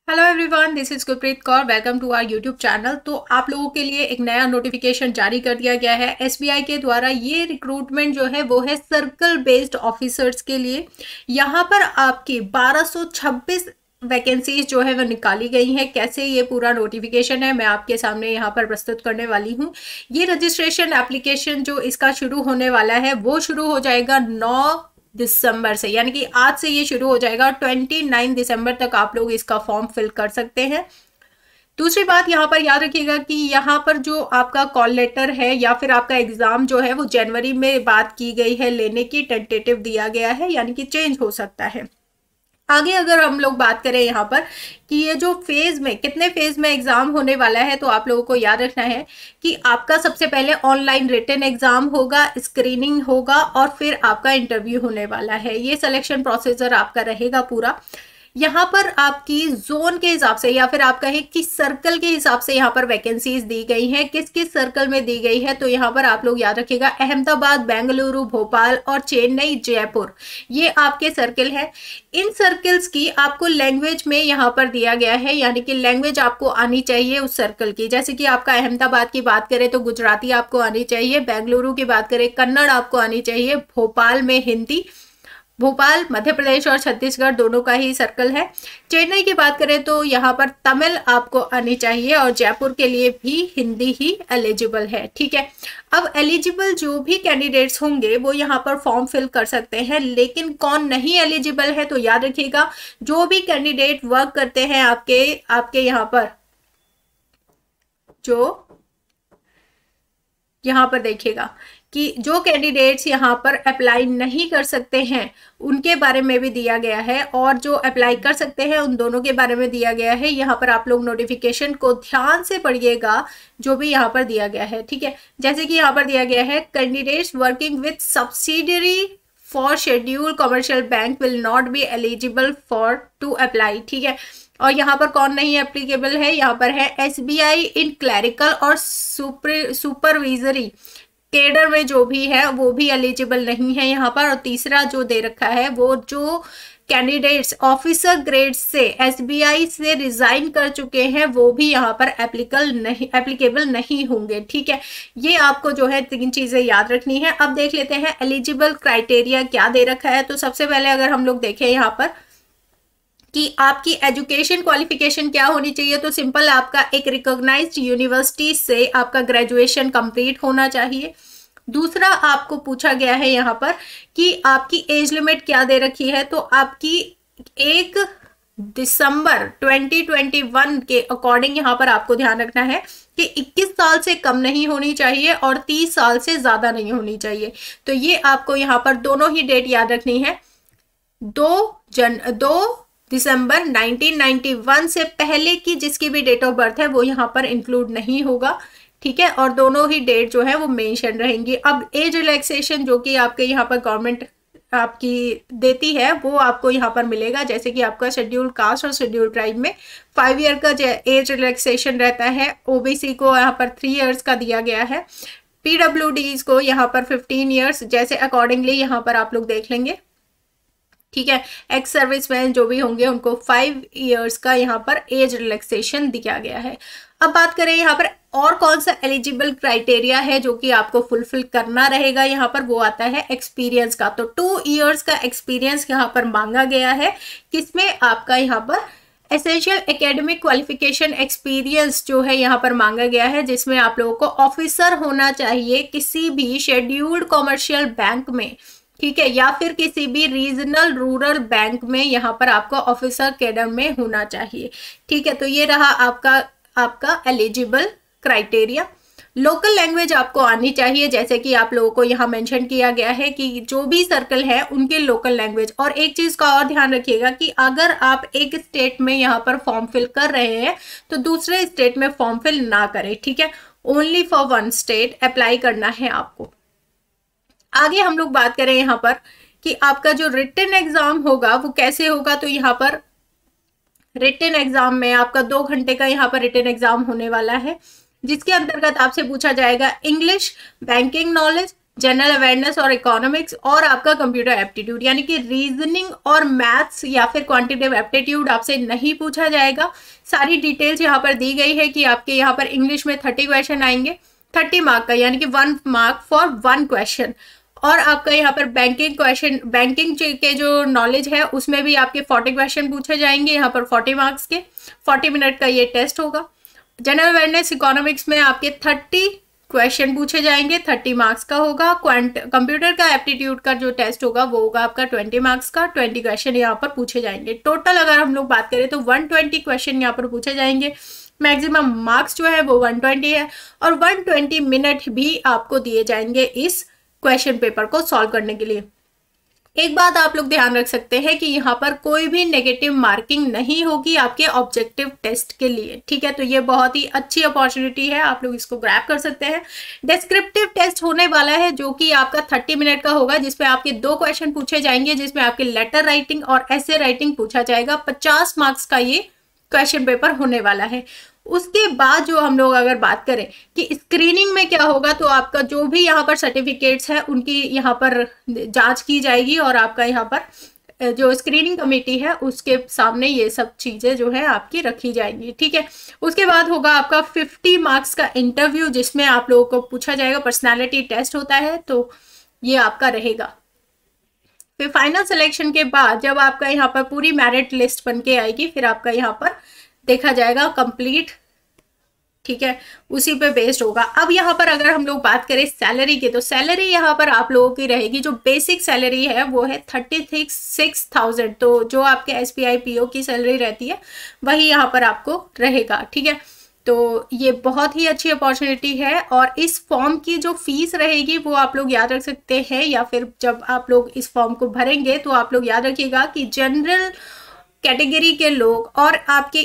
Hello everyone, this is Gurpreet Kaur. Welcome to our YouTube channel. तो आप लोगों के लिए एक नया नोटिफिकेशन जारी कर दिया गया है एसबीआई के द्वारा। ये रिक्रूटमेंट जो है वो है सर्कल बेस्ड ऑफिसर्स के लिए। यहाँ पर आपकी 1226 वैकेंसीज जो है वो निकाली गई हैं। कैसे ये पूरा नोटिफिकेशन है मैं आपके सामने यहाँ पर प्रस्तुत करने वाली हूँ। ये रजिस्ट्रेशन एप्लीकेशन जो इसका शुरू होने वाला है वो शुरू हो जाएगा 9 दिसंबर से, यानी कि आज से ये शुरू हो जाएगा। 29 दिसंबर तक आप लोग इसका फॉर्म फिल कर सकते हैं। दूसरी बात यहाँ पर याद रखिएगा कि यहाँ पर जो आपका कॉल लेटर है या फिर आपका एग्जाम जो है वो जनवरी में बात की गई है लेने की, टेंटेटिव दिया गया है, यानी कि चेंज हो सकता है। आगे अगर हम लोग बात करें यहाँ पर कि ये जो फेज में कितने फेज में एग्जाम होने वाला है, तो आप लोगों को याद रखना है कि आपका सबसे पहले ऑनलाइन रिटन एग्जाम होगा, स्क्रीनिंग होगा और फिर आपका इंटरव्यू होने वाला है। ये सिलेक्शन प्रोसीजर आपका रहेगा पूरा। यहाँ पर आपकी जोन के हिसाब से या फिर आप कहें कि सर्कल के हिसाब से यहाँ पर वैकेंसीज दी गई हैं। किस किस सर्कल में दी गई है तो यहाँ पर आप लोग याद रखिएगा, अहमदाबाद, बेंगलुरु, भोपाल और चेन्नई, जयपुर, ये आपके सर्कल है। इन सर्कल्स की आपको लैंग्वेज में यहाँ पर दिया गया है, यानी कि लैंग्वेज आपको आनी चाहिए उस सर्कल की। जैसे कि आपका अहमदाबाद की बात करें तो गुजराती आपको आनी चाहिए, बेंगलुरु की बात करें कन्नड़ आपको आनी चाहिए, भोपाल में हिंदी, भोपाल मध्य प्रदेश और छत्तीसगढ़ दोनों का ही सर्कल है। चेन्नई की बात करें तो यहाँ पर तमिल आपको आनी चाहिए और जयपुर के लिए भी हिंदी ही एलिजिबल है। ठीक है, अब एलिजिबल जो भी कैंडिडेट्स होंगे वो यहाँ पर फॉर्म फिल कर सकते हैं, लेकिन कौन नहीं एलिजिबल है तो याद रखिएगा, जो भी कैंडिडेट वर्क करते हैं आपके यहाँ पर, जो यहाँ पर देखिएगा कि जो कैंडिडेट्स यहाँ पर अप्लाई नहीं कर सकते हैं उनके बारे में भी दिया गया है, और जो अप्लाई कर सकते हैं उन दोनों के बारे में दिया गया है। यहाँ पर आप लोग नोटिफिकेशन को ध्यान से पढ़िएगा जो भी यहाँ पर दिया गया है। ठीक है, जैसे कि यहाँ पर दिया गया है, candidates working with subsidiary for schedule commercial bank will not be eligible for to apply. ठीक है, और यहाँ पर कौन नहीं एप्लीकेबल है, यहाँ पर है एसबीआई इन क्लैरिकल और सुपरविजरी केडर में जो भी है वो भी एलिजिबल नहीं है यहाँ पर। और तीसरा जो दे रखा है वो जो कैंडिडेट्स ऑफिसर ग्रेड से एसबीआई से रिजाइन कर चुके हैं वो भी यहाँ पर एप्लीकेबल नहीं होंगे। ठीक है, ये आपको जो है 3 चीजें याद रखनी है। अब देख लेते हैं एलिजिबल क्राइटेरिया क्या दे रखा है। तो सबसे पहले अगर हम लोग देखें यहाँ पर कि आपकी एजुकेशन क्वालिफिकेशन क्या होनी चाहिए, तो सिंपल आपका एक रिकॉग्नाइज्ड यूनिवर्सिटी से आपका ग्रेजुएशन कंप्लीट होना चाहिए। दूसरा आपको पूछा गया है यहाँ पर कि आपकी एज लिमिट क्या दे रखी है, तो आपकी 1 दिसंबर 2021 के अकॉर्डिंग यहाँ पर आपको ध्यान रखना है कि 21 साल से कम नहीं होनी चाहिए और 30 साल से ज्यादा नहीं होनी चाहिए। तो ये आपको यहाँ पर दोनों ही डेट याद रखनी है। 2 दिसंबर 1991 से पहले की जिसकी भी डेट ऑफ बर्थ है वो यहाँ पर इंक्लूड नहीं होगा। ठीक है, और दोनों ही डेट जो है वो मेंशन रहेंगी। अब एज रिलैक्सेशन जो कि आपके यहाँ पर गवर्नमेंट आपकी देती है वो आपको यहाँ पर मिलेगा। जैसे कि आपका शेड्यूल कास्ट और शेड्यूल ट्राइब में 5 ईयर का एज रिलैक्सेशन रहता है, ओबीसी को यहाँ पर 3 ईयर्स का दिया गया है, पीडब्ल्यूडीज को यहाँ पर 15 ईयर्स, जैसे अकॉर्डिंगली यहाँ पर आप लोग देख लेंगे। ठीक है, एक्स सर्विसमैन जो भी होंगे उनको 5 ईयर्स का यहाँ पर एज रिलैक्सेशन दिया गया है। अब बात करें यहाँ पर और कौन सा एलिजिबल क्राइटेरिया है जो कि आपको फुलफिल करना रहेगा, यहाँ पर वो आता है एक्सपीरियंस का। तो 2 ईयर्स का एक्सपीरियंस यहाँ पर मांगा गया है, किसमें आपका यहाँ पर एसेंशियल एकेडमिक क्वालिफिकेशन एक्सपीरियंस जो है यहाँ पर मांगा गया है, जिसमें आप लोगों को ऑफिसर होना चाहिए किसी भी शेड्यूल्ड कॉमर्शियल बैंक में। ठीक है, या फिर किसी भी रीजनल रूरल बैंक में यहाँ पर आपको ऑफिसर कैडर में होना चाहिए। ठीक है, तो ये रहा आपका एलिजिबल क्राइटेरिया। लोकल लैंग्वेज आपको आनी चाहिए, जैसे कि आप लोगों को यहाँ मेंशन किया गया है कि जो भी सर्कल है उनके लोकल लैंग्वेज। और एक चीज का और ध्यान रखिएगा कि अगर आप एक स्टेट में यहाँ पर फॉर्म फिल कर रहे हैं तो दूसरे स्टेट में फॉर्म फिल ना करें। ठीक है, ओनली फॉर 1 स्टेट अप्लाई करना है आपको। आगे हम लोग बात करें यहाँ पर कि आपका जो रिटन एग्जाम होगा वो कैसे होगा, तो यहाँ पर रिटन एग्जाम में आपका 2 घंटे का यहाँ पर रिटन एग्जाम होने वाला है, जिसके अंतर्गत आपसे पूछा जाएगा English, banking knowledge, general awareness और इकोनॉमिक्स, और आपका कंप्यूटर एप्टीट्यूड, यानी कि रीजनिंग और मैथ्स या फिर क्वांटिटेटिव एप्टीट्यूड आपसे नहीं पूछा जाएगा। सारी डिटेल्स यहाँ पर दी गई है कि आपके यहाँ पर इंग्लिश में 30 क्वेश्चन आएंगे, 30 मार्क का, यानी कि 1 मार्क फॉर 1 क्वेश्चन। और आपका यहाँ पर बैंकिंग क्वेश्चन, बैंकिंग के जो नॉलेज है उसमें भी आपके 40 क्वेश्चन पूछे जाएंगे, यहाँ पर 40 मार्क्स के, 40 मिनट का ये टेस्ट होगा। जनरल अवेयरनेस इकोनॉमिक्स में आपके 30 क्वेश्चन पूछे जाएंगे, 30 मार्क्स का होगा। कंप्यूटर का एप्टीट्यूड का जो टेस्ट होगा वो होगा आपका 20 मार्क्स का, 20 क्वेश्चन यहाँ पर पूछे जाएंगे। टोटल अगर हम लोग बात करें तो 120 क्वेश्चन यहाँ पर पूछे जाएंगे। मैक्सिमम मार्क्स जो है वो 120 है, और 120 मिनट भी आपको दिए जाएंगे इस क्वेश्चन पेपर को सॉल्व करने के लिए। एक बात आप लोग ध्यान रख सकते हैं कि यहाँ पर कोई भी नेगेटिव मार्किंग नहीं होगी आपके ऑब्जेक्टिव टेस्ट के लिए, ठीक है। तो ये बहुत ही अच्छी अपॉर्चुनिटी है, आप लोग इसको ग्रैब कर सकते हैं। डिस्क्रिप्टिव टेस्ट होने वाला है जो कि आपका 30 मिनट का होगा, जिसमें आपके 2 क्वेश्चन पूछे जाएंगे, जिसमें आपके लेटर राइटिंग और ऐसे राइटिंग पूछा जाएगा। 50 मार्क्स का ये क्वेश्चन पेपर होने वाला है। उसके बाद जो हम लोग अगर बात करें कि स्क्रीनिंग में क्या होगा, तो आपका जो भी यहाँ पर सर्टिफिकेट्स है उनकी यहाँ पर जांच की जाएगी, और आपका यहाँ पर जो स्क्रीनिंग कमेटी है उसके सामने ये सब चीजें जो है आपकी रखी जाएंगी, ठीक है। उसके बाद होगा आपका 50 मार्क्स का इंटरव्यू, जिसमें आप लोगों को पूछा जाएगा, पर्सनैलिटी टेस्ट होता है, तो ये आपका रहेगा। फिर फाइनल सिलेक्शन के बाद जब आपका यहाँ पर पूरी मेरिट लिस्ट बन के आएगी, फिर आपका यहाँ पर देखा जाएगा कंप्लीट, ठीक है, उसी पे बेस्ड होगा। अब यहाँ पर अगर हम लोग बात करें सैलरी की, तो सैलरी यहाँ पर आप लोगों की रहेगी, जो बेसिक सैलरी है वो है 36,000। तो जो आपके SBI PO की सैलरी रहती है वही यहाँ पर आपको रहेगा, ठीक है। तो ये बहुत ही अच्छी अपॉर्चुनिटी है, और इस फॉर्म की जो फीस रहेगी वो आप लोग याद रख सकते हैं, या फिर जब आप लोग इस फॉर्म को भरेंगे तो आप लोग याद रखिएगा कि जनरल कैटेगरी के लोग और आपके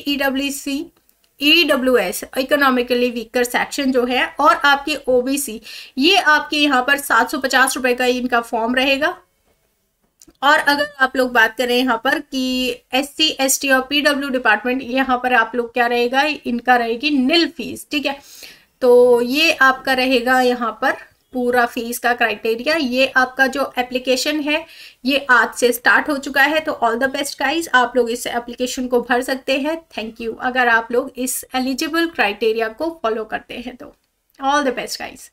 EWS इकोनॉमिकली वीकर सेक्शन जो है, और आपके OBC, ये आपके यहाँ पर 750 रुपए का इनका फॉर्म रहेगा। और अगर आप लोग बात करें यहाँ पर कि SC ST और PW डिपार्टमेंट, यहाँ पर आप लोग क्या रहेगा, इनका रहेगी निल फीस, ठीक है। तो ये आपका रहेगा यहाँ पर पूरा फीस का क्राइटेरिया। ये आपका जो एप्लीकेशन है ये आज से स्टार्ट हो चुका है, तो ऑल द बेस्ट गाइज, आप लोग इस एप्लीकेशन को भर सकते हैं। थैंक यू, अगर आप लोग इस एलिजिबल क्राइटेरिया को फॉलो करते हैं तो ऑल द बेस्ट गाइज।